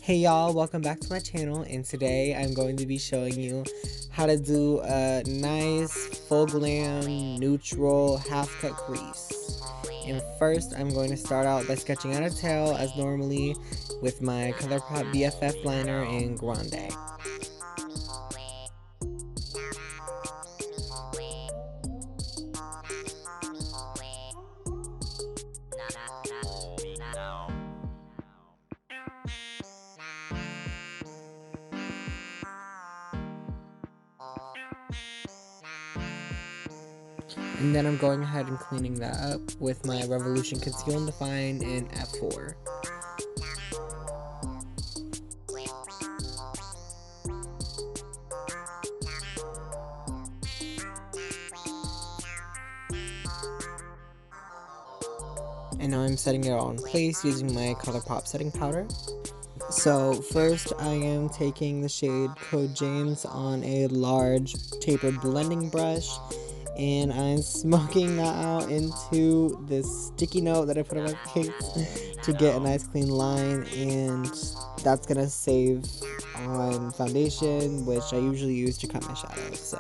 Hey y'all, welcome back to my channel, and today I'm going to be showing you how to do a nice full glam neutral half cut crease. And first I'm going to start out by sketching out a tail as normally with my ColourPop BFF liner in Grande. And then I'm going ahead and cleaning that up with my Revolution Conceal and Define in F4. And now I'm setting it all in place using my ColourPop setting powder. So first I am taking the shade Code James on a large tapered blending brush, and I'm smoking that out into this sticky note that I put on my face to get a nice clean line, and that's gonna save on foundation, which I usually use to cut my shadows.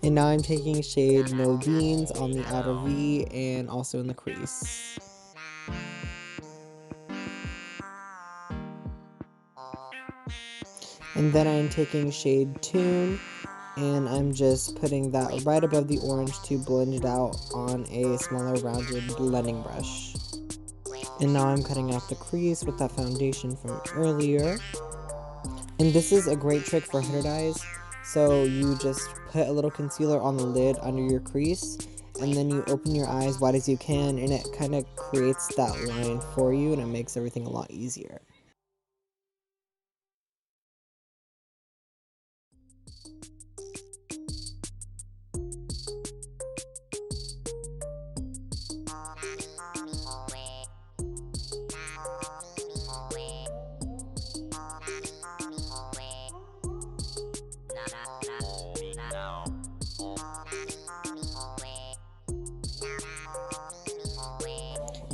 And now I'm taking shade No Beans on the outer V and also in the crease. And then I'm taking shade Tune, and I'm just putting that right above the orange to blend it out on a smaller rounded blending brush. And now I'm cutting out the crease with that foundation from earlier. And this is a great trick for hooded eyes. So you just put a little concealer on the lid under your crease, and then you open your eyes wide as you can, and it kind of creates that line for you, and it makes everything a lot easier.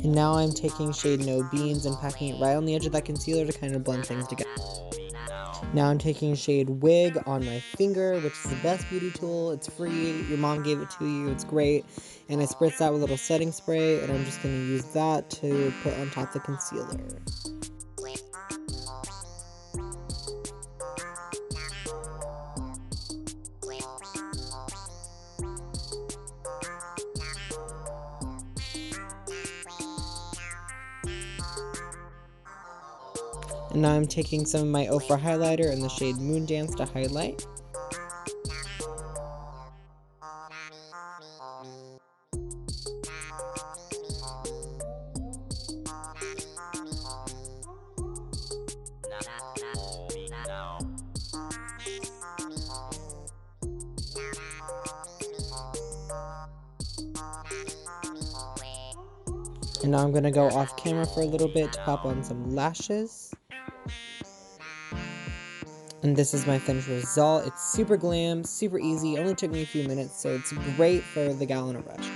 And now I'm taking shade No Beans and packing it right on the edge of that concealer to kind of blend things together. Now I'm taking shade Wig on my finger, which is the best beauty tool. It's free, your mom gave it to you, it's great. And I spritz that with a little setting spray, and I'm just going to use that to put on top the concealer. And now I'm taking some of my Ofra highlighter in the shade Moon Dance to highlight. And now I'm going to go off camera for a little bit to pop on some lashes. And this is my finished result. It's super glam, super easy, only took me a few minutes, so it's great for the gal in a rush.